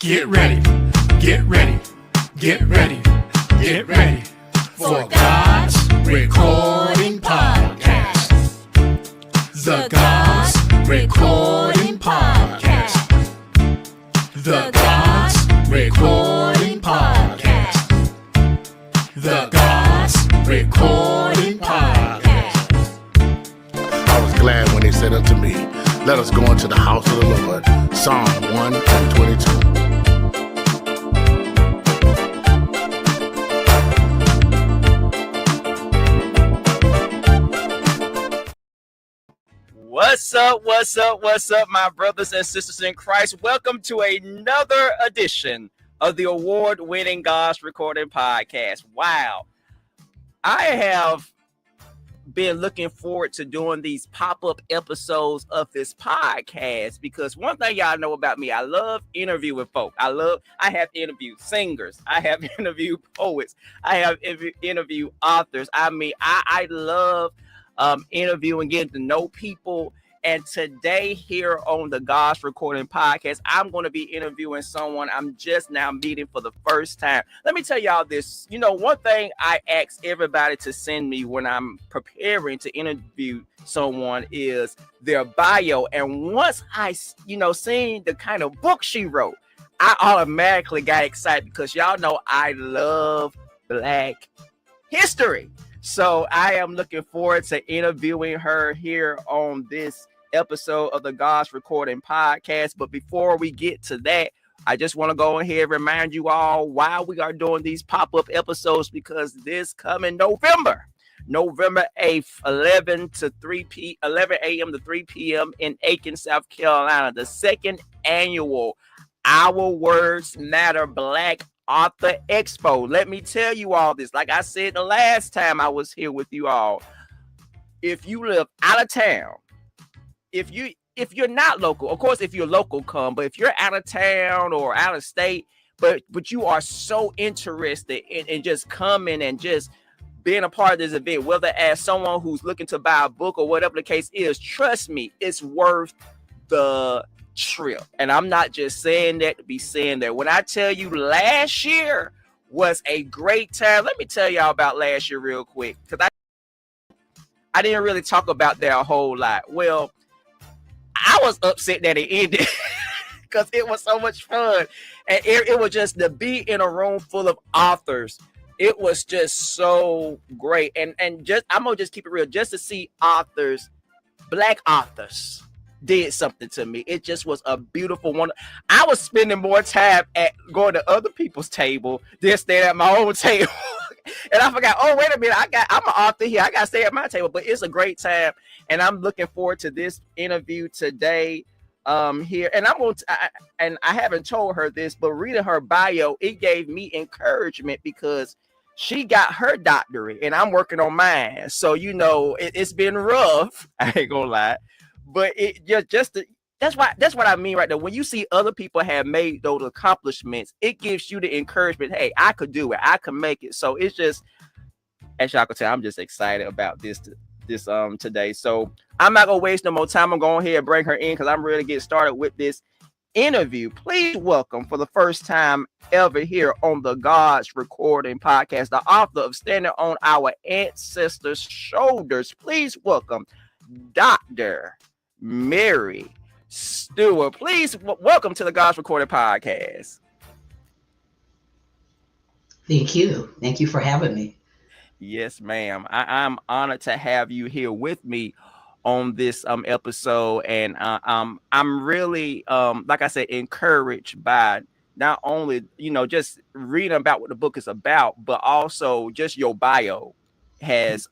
Get ready, get ready, get ready, get ready for God's Recording Podcast. The God's Recording Podcast. The God's Recording Podcast. The God's Recording Podcast. I was glad when they said unto me, let us go into the house of the Lord. Psalm 122. What's up, my brothers and sisters in Christ? Welcome to another edition of the award-winning God's Recording Podcast. Wow. I have been looking forward to doing these pop-up episodes of this podcast because one thing y'all know about me, I love interviewing folk. I have interviewed singers. I have interviewed poets. I have interviewed authors. I love interviewing, getting to know people. And today here on the God's Recording Podcast, I'm going to be interviewing someone I'm just now meeting for the first time. Let me tell y'all this. You know, one thing I ask everybody to send me when I'm preparing to interview someone is their bio. And once I, seen the kind of book she wrote, I automatically got excited because y'all know I love Black history. So I am looking forward to interviewing her here on this episode of the God's Recording Podcast. But before we get to that, I just want to go ahead and remind you all why we are doing these pop-up episodes, because this coming November 8th, 11 a.m. to 3 p.m. in Aiken, South Carolina, the second annual Our Words Matter Black Author Expo. Let me tell you all this. Like I said the last time I was here with you all, if you live out of town, if you're not local, of course, if you're local, come. But if you're out of town or out of state, but you are so interested in just coming and just being a part of this event, whether as someone who's looking to buy a book or whatever the case is, trust me, it's worth the trip. And I'm not just saying that to be saying that. When I tell you last year was a great time, let me tell y'all about last year real quick, because I didn't really talk about that a whole lot. Well, I was upset that it ended because it was so much fun, and it was just to be in a room full of authors. It was just so great, and just I'm gonna just keep it real, just to see authors, Black authors, did something to me. It just was a beautiful one. I was spending more time at going to other people's table than staying at my own table. And I forgot, oh, wait a minute, I'm an author here. I got to stay at my table. But it's a great time. And I'm looking forward to this interview today here. And I haven't told her this, but reading her bio, it gave me encouragement because she got her doctorate and I'm working on mine. So, it's been rough. I ain't gonna lie. But that's what I mean right there. When you see other people have made those accomplishments, it gives you the encouragement. Hey, I could do it. I can make it. So it's just, as y'all can tell, I'm just excited about this today. So I'm not gonna waste no more time. I'm going ahead and bring her in because I'm ready to get started with this interview. Please welcome, for the first time ever here on the God's Recording Podcast, the author of Standing on Our Ancestors' Shoulders. Please welcome Dr. Mary Stewart. Please welcome to the God's Recording Podcast. Thank you. Thank you for having me. Yes, ma'am. I'm honored to have you here with me on this episode, and I'm really like I said, encouraged by not only just reading about what the book is about, but also just your bio has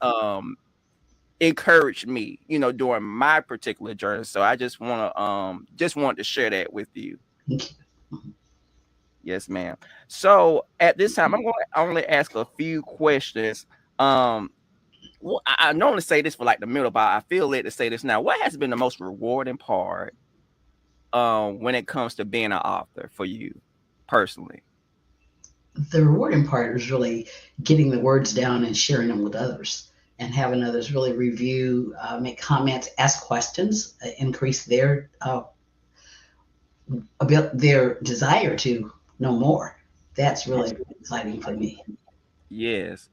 encouraged me, during my particular journey. So I just wanted to share that with you. Thank you. Yes, ma'am. So at this time, I'm going to only ask a few questions. Well, I normally say this for like the middle, but I feel led to say this now. What has been the most rewarding part when it comes to being an author for you personally? The rewarding part is really getting the words down and sharing them with others, and having others really review, make comments, ask questions, increase their about their desire to know more. That's really exciting for me. Yes.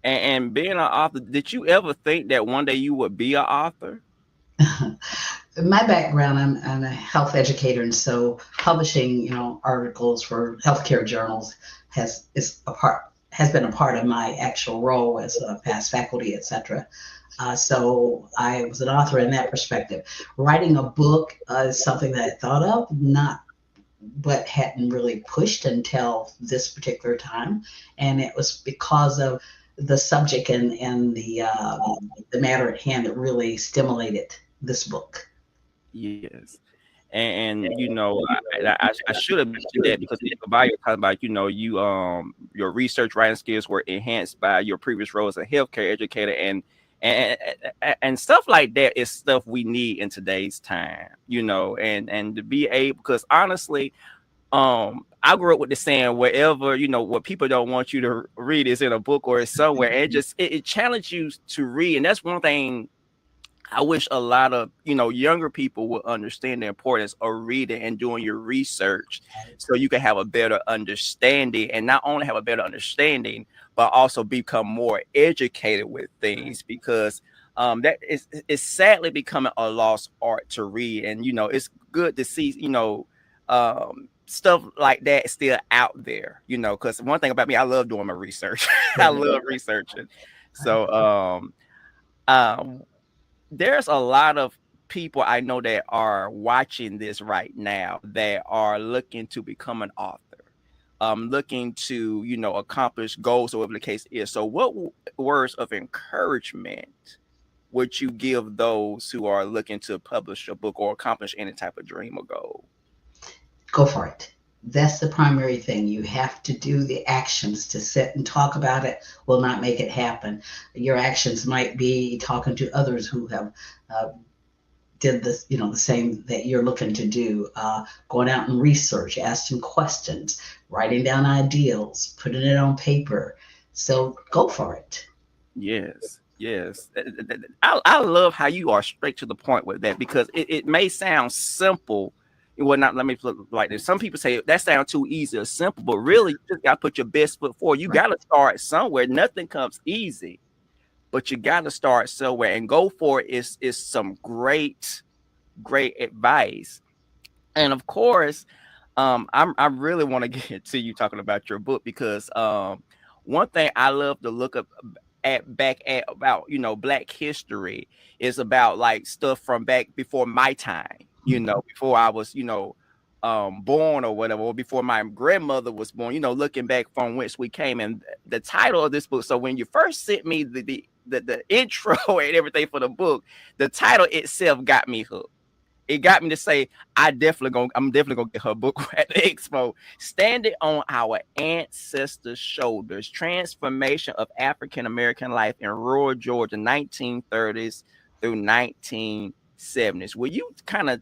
And being an author, did you ever think that one day you would be an author? My background, I'm a health educator, and so publishing, articles for healthcare journals has been a part of my actual role as a past faculty, etc. So I was an author in that perspective. Writing a book is something that I thought of, not but hadn't really pushed until this particular time, and it was because of the subject and the matter at hand that really stimulated this book. Yes. And I should have mentioned that because in the bio talking about you your research writing skills were enhanced by your previous role as a healthcare educator and and stuff like that is stuff we need in today's time, and to be able, because honestly, I grew up with the saying, wherever what people don't want you to read is in a book or it's somewhere, and it challenges you to read. And that's one thing I wish a lot of younger people would understand the importance of reading and doing your research, so you can have a better understanding, and not only have a better understanding, but also become more educated with things. Because that is sadly becoming a lost art to read, and it's good to see stuff like that still out there. Because one thing about me, I love doing my research. I love researching. So um there's a lot of people I know that are watching this right now that are looking to become an author, looking to, accomplish goals or whatever the case is. So what words of encouragement would you give those who are looking to publish a book or accomplish any type of dream or goal? Go for it. That's the primary thing. You have to do the actions. To sit and talk about it will not make it happen. Your actions might be talking to others who have did this, the same that you're looking to do, going out and research, asking questions, writing down ideals, putting it on paper. So go for it. Yes. Yes. I love how you are straight to the point with that, because it may sound simple. Well, not let me put it like this. Some people say that sounds too easy or simple, but really, you just got to put your best foot forward. You got to start somewhere. Nothing comes easy, but you got to start somewhere and go for it. Is some great advice. And of course, I really want to get to you talking about your book, because one thing I love to look up back at about Black history is about like stuff from back before my time, before I was born or whatever, or before my grandmother was born, looking back from whence we came. And the title of this book, so when you first sent me the intro and everything for the book, the title itself got me hooked. It got me to say, I'm definitely gonna get her book at the expo. Standing on Our Ancestors' Shoulders: Transformation of African American Life in Rural Georgia, 1930s through 1970s. Will you kind of,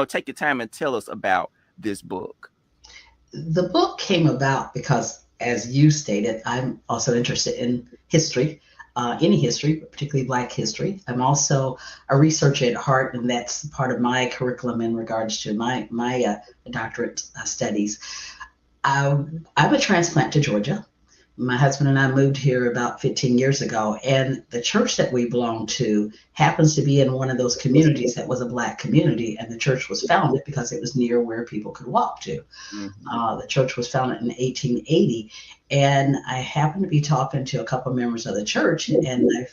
take your time and tell us about this book? The book came about because, as you stated, I'm also interested in history, any history, but particularly Black history. I'm also a researcher at heart, and that's part of my curriculum in regards to my doctorate studies. I'm a transplant to Georgia. My husband and I moved here about 15 years ago, and the church that we belong to happens to be in one of those communities that was a Black community, and the church was founded because it was near where people could walk to. The church was founded in 1880, and I happened to be talking to a couple of members of the church, and I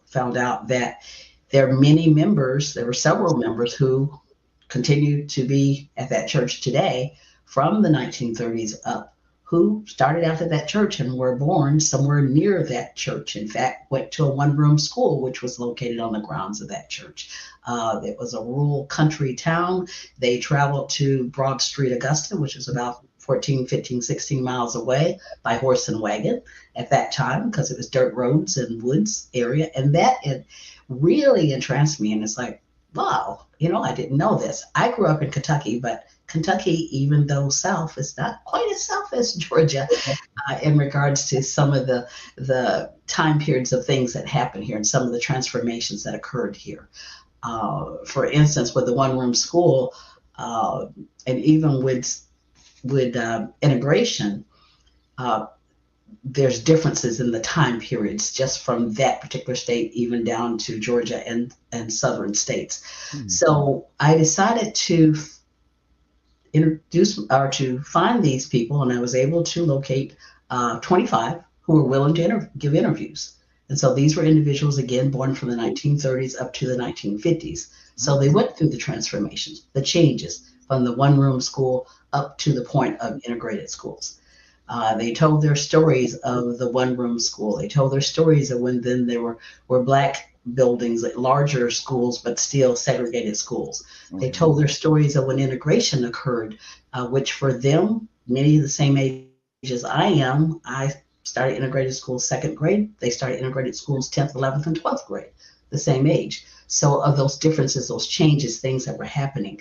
found out that there were several members who continue to be at that church today from the 1930s up, who started out at that church and were born somewhere near that church. In fact, went to a one-room school, which was located on the grounds of that church. It was a rural country town. They traveled to Broad Street, Augusta, which is about 14, 15, 16 miles away by horse and wagon at that time, because it was dirt roads and woods area. And that it really entranced me. And it's like, wow, I didn't know this. I grew up in Kentucky, but Kentucky, even though south, is not quite as south as Georgia in regards to some of the time periods of things that happened here and some of the transformations that occurred here. For instance, with the one-room school, And even with integration, uh, there's differences in the time periods just from that particular state, even down to Georgia and southern states. Mhm. So I decided to introduce or to find these people, and I was able to locate 25 who were willing to give interviews. And so these were individuals, again, born from the 1930s up to the 1950s. So they went through the transformations, the changes from the one room school up to the point of integrated schools. They told their stories of the one room school. They told their stories of when then there were black buildings, larger schools, but still segregated schools. They told their stories of when integration occurred, which for them, many of the same age as I am, I started integrated schools second grade. They started integrated schools 10th, 11th, and 12th grade, the same age. So of those differences, those changes, things that were happening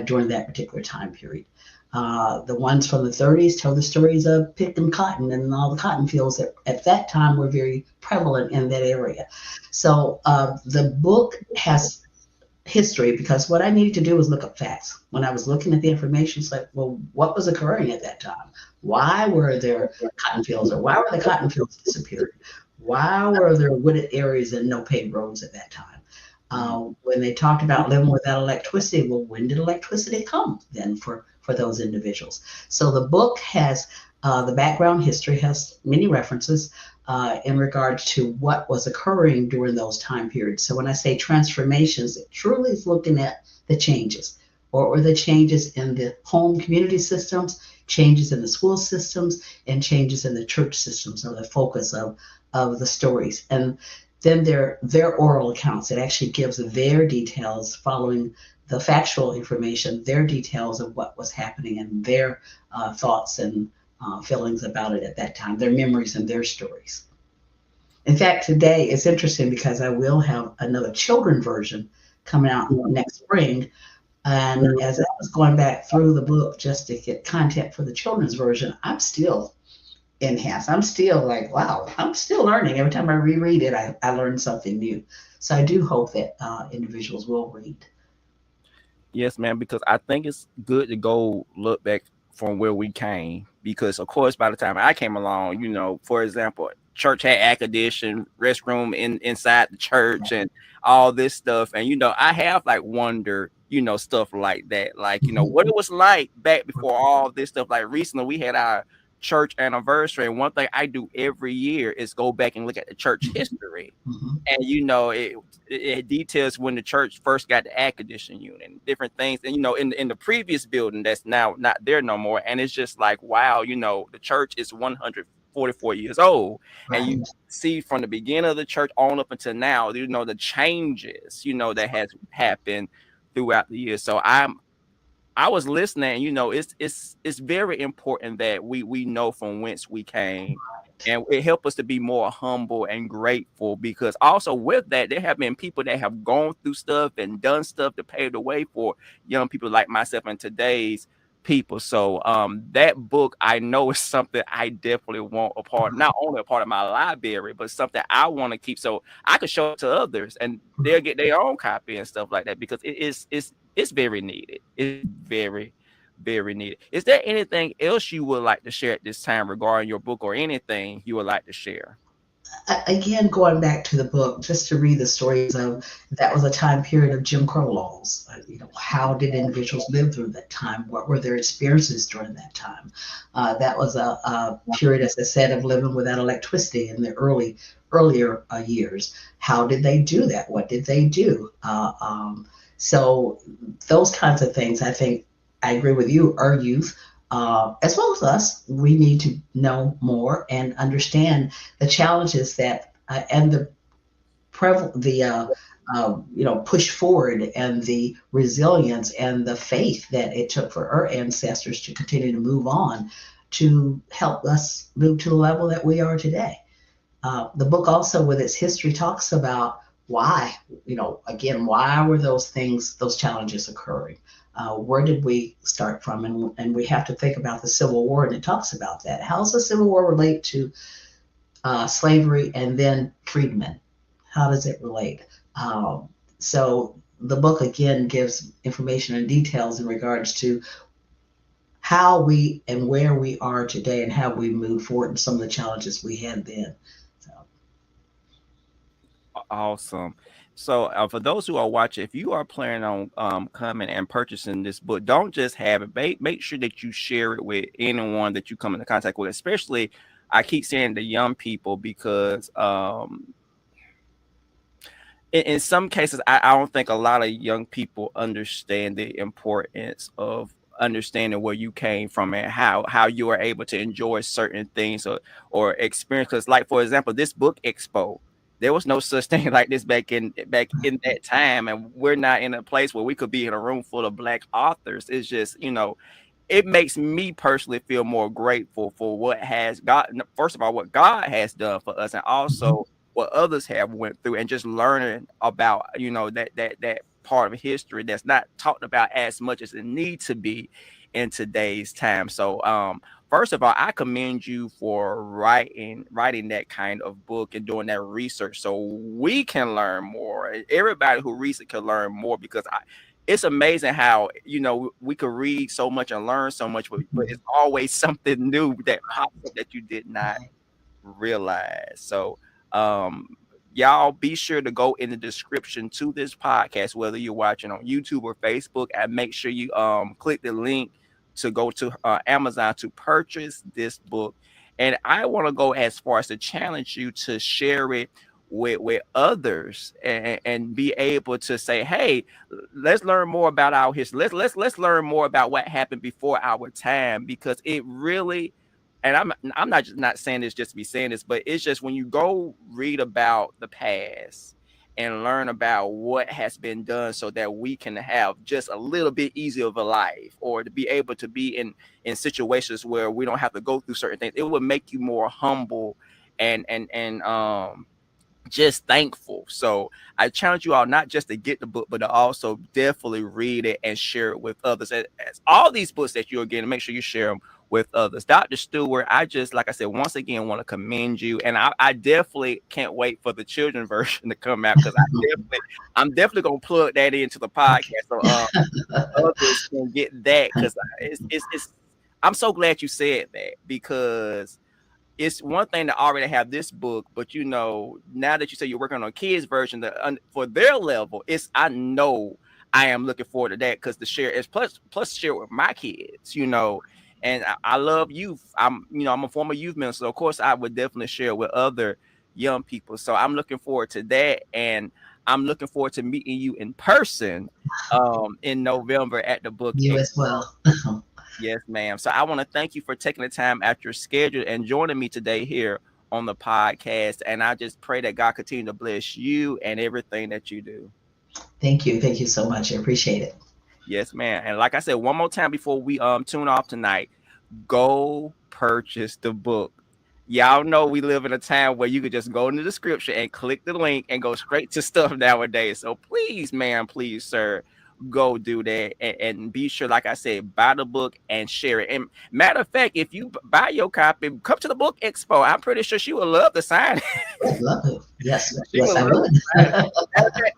during that particular time period. The ones from the 30s tell the stories of picking cotton and all the cotton fields that at that time were very prevalent in that area. So the book has history because what I needed to do was look up facts. When I was looking at the information, it's like, well, what was occurring at that time? Why were there cotton fields, or why were the cotton fields disappeared? Why were there wooded areas and no paved roads at that time? When they talked about living without electricity, well, when did electricity come then for those individuals? So the book has the background history, has many references in regards to what was occurring during those time periods. So when I say transformations, it truly is looking at the changes. What were the changes in the home community systems, changes in the school systems, and changes in the church systems are the focus of the stories. And then their oral accounts, it actually gives their details following the factual information, their details of what was happening and their thoughts and feelings about it at that time, their memories and their stories. In fact, today it's interesting because I will have another children version coming out next spring. And as I was going back through the book just to get content for the children's version, I'm still enhanced. I'm still like, wow, I'm still learning. Every time I reread it, I learn something new. So I do hope that individuals will read. Yes, man, because I think it's good to go look back from where we came. Because of course, by the time I came along, for example, church had air conditioning, restroom inside the church, and all this stuff. And I have like wondered, stuff like that, like what it was like back before all this stuff. Like recently, we had our church anniversary, and one thing I do every year is go back and look at the church history. Mhm. And it details when the church first got the air conditioning unit and different things. And in the previous building that's now not there no more. And it's just like, wow, the church is 144 years old. And you Right. see from the beginning of the church on up until now, the changes, that has happened throughout the years. So I was listening, it's very important that we know from whence we came. And it helped us to be more humble and grateful, because also with that, there have been people that have gone through stuff and done stuff to pave the way for young people like myself and today's people. So that book, I know, is something I definitely want a part, not only a part of my library, but something I want to keep so I could show it to others and they'll get their own copy and stuff like that, because it's very needed. It's very, very needed. Is there anything else you would like to share at this time regarding your book, or anything you would like to share? Again, going back to the book, just to read the stories of that was a time period of Jim Crow laws. How did individuals live through that time? What were their experiences during that time? That was a period, as I said, of living without electricity in the earlier years. How did they do that? What did they do? So those kinds of things, I think, I agree with you, our youth, as well as us, we need to know more and understand the challenges that and the push forward and the resilience and the faith that it took for our ancestors to continue to move on to help us move to the level that we are today. The book also, with its history, talks about why, again, why were those challenges occurring? Where did we start from? And we have to think about the Civil War, and it talks about that. How does the Civil War relate to slavery and then freedmen? How does it relate? So the book again gives information and details in regards to how we and where we are today and how we move forward and some of the challenges we had then. So, Awesome. So, for those who are watching, if you are planning on coming and purchasing this book, don't just have it. Make sure that you share it with anyone that you come into contact with, especially I keep saying the young people, because in some cases, I don't think a lot of young people understand the importance of understanding where you came from and how you are able to enjoy certain things or experience. Because, like, for example, this book expo, there was no such thing like this back in that time, and we're not in a place where we could be in a room full of Black authors. It's just, it makes me personally feel more grateful for what has God, first of all, what God has done for us, and also what others have went through, and just learning about, that part of history that's not talked about as much as it needs to be in today's time. So, first of all, I commend you for writing that kind of book and doing that research so we can learn more. Everybody who reads it can learn more, because it's amazing how, we could read so much and learn so much, but it's always something new that pops up that you did not realize. So, y'all be sure to go in the description to this podcast, whether you're watching on YouTube or Facebook, and make sure you click the link to go to Amazon to purchase this book. And I want to go as far as to challenge you to share it with others, and be able to say, hey, let's learn more about our history. Let's learn more about what happened before our time, because it really, and I'm not saying this just to be saying this, but it's just when you go read about the past and learn about what has been done so that we can have just a little bit easier of a life, or to be able to be in situations where we don't have to go through certain things, it would make you more humble and just thankful. So I challenge you all not just to get the book, but to also definitely read it and share it with others. As all these books that you're getting, make sure you share them with others. Dr. Stewart, I just, like I said, once again, want to commend you. And I definitely can't wait for the children's version to come out, because I'm definitely going to plug that into the podcast so others can get that, because I'm so glad you said that, because it's one thing to already have this book, but now that you say you're working on a kids version for their level, I know I am looking forward to that, because the share is plus share with my kids, and I love youth. I'm a former youth minister, so of course I would definitely share with other young people. So I'm looking forward to that, and I'm looking forward to meeting you in person in November at the book. You as well. Yes, ma'am. So I want to thank you for taking the time out your schedule and joining me today here on the podcast. And I just pray that God continue to bless you and everything that you do. Thank you. Thank you so much. I appreciate it. Yes, ma'am. And like I said, one more time before we tune off tonight, go purchase the book. Y'all know we live in a time where you could just go in the description and click the link and go straight to stuff nowadays. So please, ma'am, please, sir, go do that, and be sure, like I said, buy the book and share it. And matter of fact, if you buy your copy, come to the book expo. I'm pretty sure she would love to sign it. I'd love to. Yes, I would.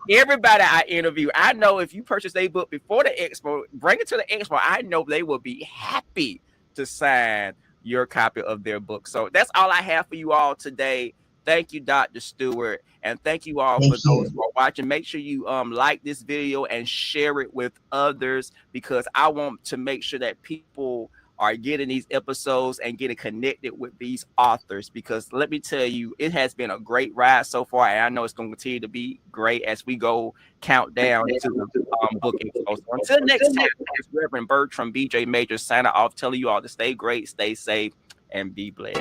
Everybody I interview, I know if you purchase a book before the expo, bring it to the expo, I know they will be happy to sign your copy of their book. So that's all I have for you all today. Thank you, Dr. Stewart, and thank you all for those who are watching. Make sure you like this video and share it with others, because I want to make sure that people are getting these episodes and getting connected with these authors, because let me tell you, it has been a great ride so far, and I know it's going to continue to be great as we go count down into the book expo. So until next time, it's Reverend Bertram BJ Major signing off, telling you all to stay great, stay safe, and be blessed.